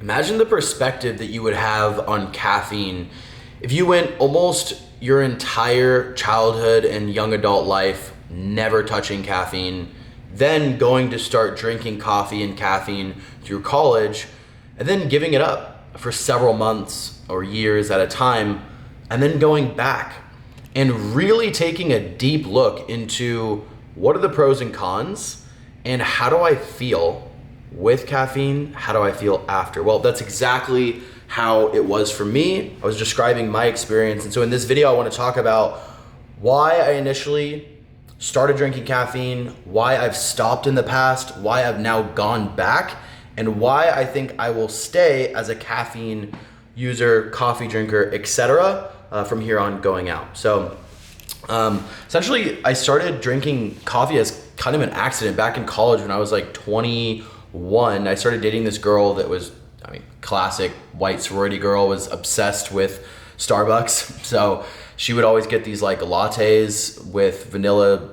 Imagine the perspective that you would have on caffeine if you went almost your entire childhood and young adult life never touching caffeine, then going to start drinking coffee and caffeine through college, and then giving it up for several months or years at a time, and then going back and really taking a deep look into what are the pros and cons and how do I feel with caffeine, how do I feel after? Well, that's exactly how it was for me. I was describing my experience. And so in this video, I want to talk about why I initially started drinking caffeine, why I've stopped in the past, why I've now gone back, and why I think I will stay as a caffeine user, coffee drinker, etc. From here on going out. So essentially, I started drinking coffee as kind of an accident back in college when I was like 21. I started dating this girl that was, classic white sorority girl, was obsessed with Starbucks. So she would always get these like lattes with vanilla,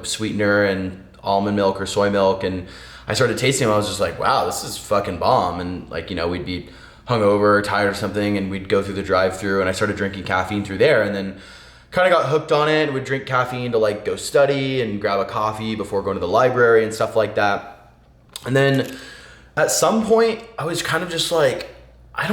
sweetener and almond milk or soy milk. And I started tasting them. I was just like, wow, this is fucking bomb. And we'd be hungover, tired or something, and we'd go through the drive-thru, and I started drinking caffeine through there, and then kind of got hooked on it and would drink caffeine to like go study and grab a coffee before going to the library and stuff like that. And then at some point I was kind of just like, I've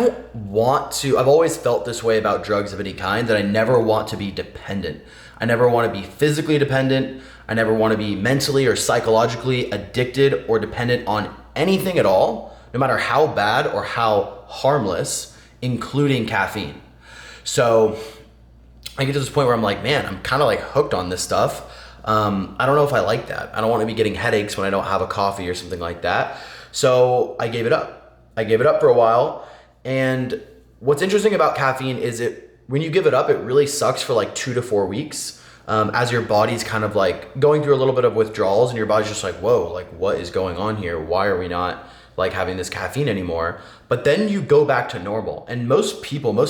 always felt this way about drugs of any kind, that I never want to be dependent. I never want to be physically dependent. I never want to be mentally or psychologically addicted or dependent on anything at all, no matter how bad or how harmless, including caffeine. So I get to this point where I'm like, man, I'm kind of like hooked on this stuff. I don't know if I like that. I don't want to be getting headaches when I don't have a coffee or something like that. So I gave it up. I gave it up for a while. And what's interesting about caffeine is when you give it up, it really sucks for like 2 to 4 weeks. As your body's kind of like going through a little bit of withdrawals, and your body's just like, whoa, like what is going on here? Why are we not like having this caffeine anymore? But then you go back to normal. And most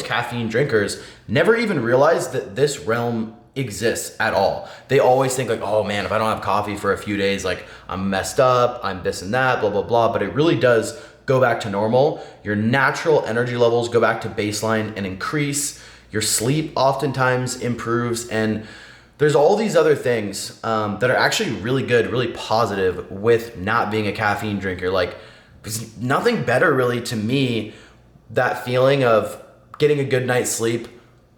caffeine drinkers never even realize that this realm exists at all. They always think like, oh man, if I don't have coffee for a few days, like I'm messed up, I'm this and that, blah, blah, blah. But it really does go back to normal. Your natural energy levels go back to baseline and increase. Your sleep oftentimes improves. And there's all these other things that are actually really good, really positive with not being a caffeine drinker. Like, there's nothing better really to me, that feeling of getting a good night's sleep,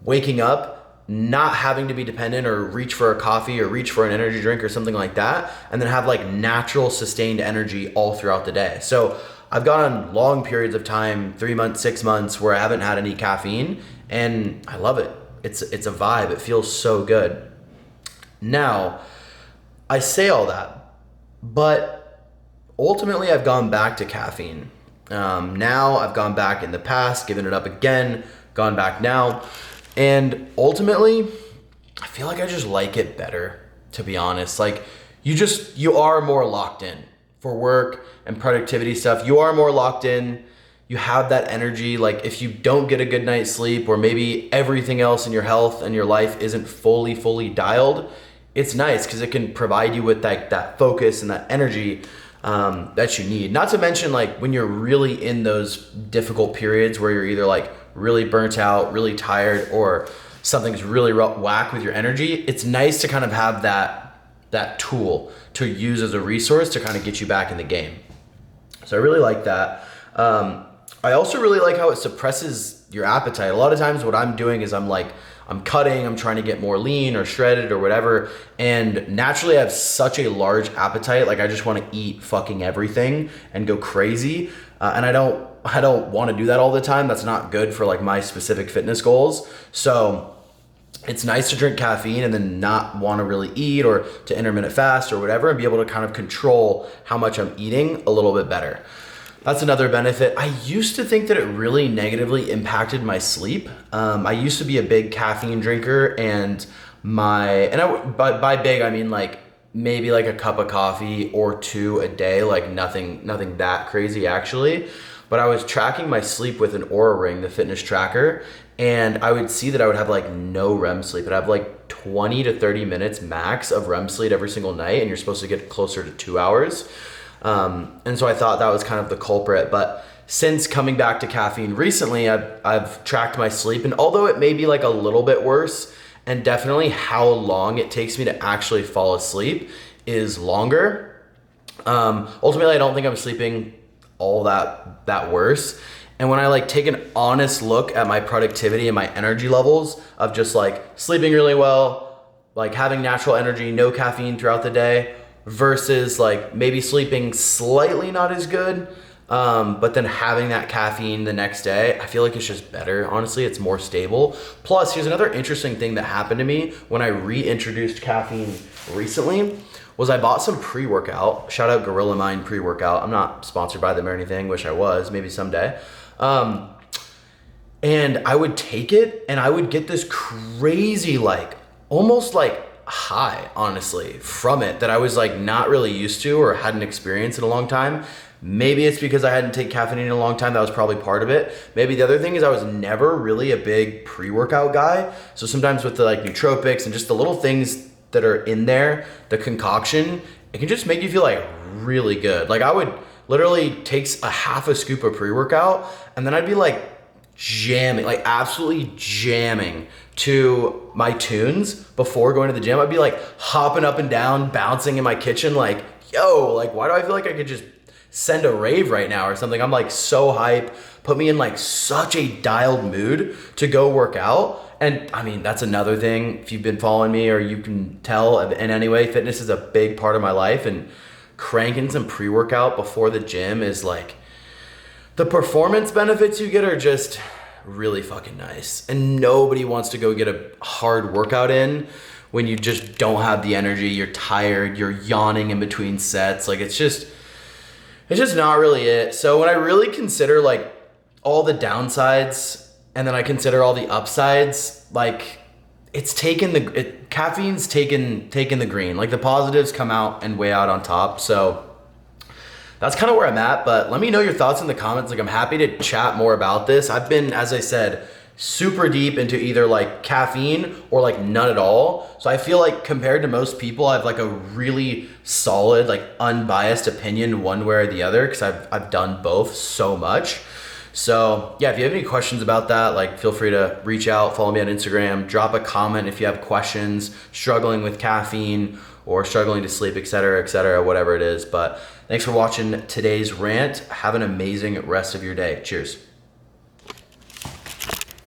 waking up, not having to be dependent or reach for a coffee or reach for an energy drink or something like that, and then have like natural sustained energy all throughout the day. So I've gone on long periods of time, 3 months, 6 months, where I haven't had any caffeine, and I love it. It's a vibe. It feels so good. Now, I say all that, but ultimately I've gone back to caffeine. Now I've gone back in the past, given it up again, gone back now. And ultimately, I feel like I just like it better, to be honest. Like you are more locked in for work and productivity stuff. You are more locked in. You have that energy. Like if you don't get a good night's sleep, or maybe everything else in your health and your life isn't fully dialed, it's nice because it can provide you with that focus and that energy that you need. Not to mention like when you're really in those difficult periods where you're either like really burnt out, really tired, or something's really whack with your energy, it's nice to kind of have that tool to use as a resource to kind of get you back in the game. So I really like that. I also really like how it suppresses your appetite. A lot of times what I'm doing is I'm cutting, I'm trying to get more lean or shredded or whatever. And naturally I have such a large appetite. Like I just want to eat fucking everything and go crazy. And I don't want to do that all the time. That's not good for like my specific fitness goals. So it's nice to drink caffeine and then not want to really eat, or to intermittent fast or whatever, and be able to kind of control how much I'm eating a little bit better. That's another benefit. I used to think that it really negatively impacted my sleep. I used to be a big caffeine drinker, and by big, I mean like maybe like a cup of coffee or 2 a day, like nothing that crazy actually. But I was tracking my sleep with an Oura Ring, the fitness tracker, and I would see that I would have like no REM sleep. I'd have like 20 to 30 minutes max of REM sleep every single night, and you're supposed to get closer to 2 hours. And so I thought that was kind of the culprit. But since coming back to caffeine recently, I've tracked my sleep, and although it may be like a little bit worse, and definitely how long it takes me to actually fall asleep is longer. Ultimately, I don't think I'm sleeping all that worse. And when I like take an honest look at my productivity and my energy levels of just like sleeping really well, like having natural energy, no caffeine throughout the day, versus like maybe sleeping slightly not as good, but then having that caffeine the next day, I feel like it's just better. Honestly, it's more stable. Plus, here's another interesting thing that happened to me when I reintroduced caffeine recently was I bought some pre-workout. Shout out Gorilla Mind pre-workout. I'm not sponsored by them or anything. Wish I was, maybe someday. And I would take it and I would get this crazy, like almost like high, honestly, from it that I was like not really used to or hadn't experienced in a long time. Maybe it's because I hadn't taken caffeine in a long time. That was probably part of it. Maybe the other thing is I was never really a big pre-workout guy. So sometimes with the like nootropics and just the little things that are in there, the concoction, it can just make you feel like really good. Like I would literally take a half a scoop of pre-workout and then I'd be like jamming, like absolutely jamming to my tunes before going to the gym. I'd be like hopping up and down, bouncing in my kitchen like, yo, like why do I feel like I could just send a rave right now or something? I'm like so hype, put me in like such a dialed mood to go work out. And I mean, that's another thing. If you've been following me or you can tell in any way, fitness is a big part of my life, and cranking some pre-workout before the gym is like, the performance benefits you get are just really fucking nice. And nobody wants to go get a hard workout in when you just don't have the energy, you're tired, you're yawning in between sets. Like it's just not really it. So when I really consider like all the downsides and then I consider all the upsides, like caffeine's taken the green. Like the positives come out and way out on top. So that's kind of where I'm at, but let me know your thoughts in the comments. Like I'm happy to chat more about this. I've been, as I said, super deep into either like caffeine or like none at all. So I feel like compared to most people, I have like a really solid, like unbiased opinion one way or the other, because I've done both so much. So yeah, if you have any questions about that, like feel free to reach out, follow me on Instagram, drop a comment if you have questions, struggling with caffeine or struggling to sleep, et cetera, whatever it is. But thanks for watching today's rant. Have an amazing rest of your day. Cheers.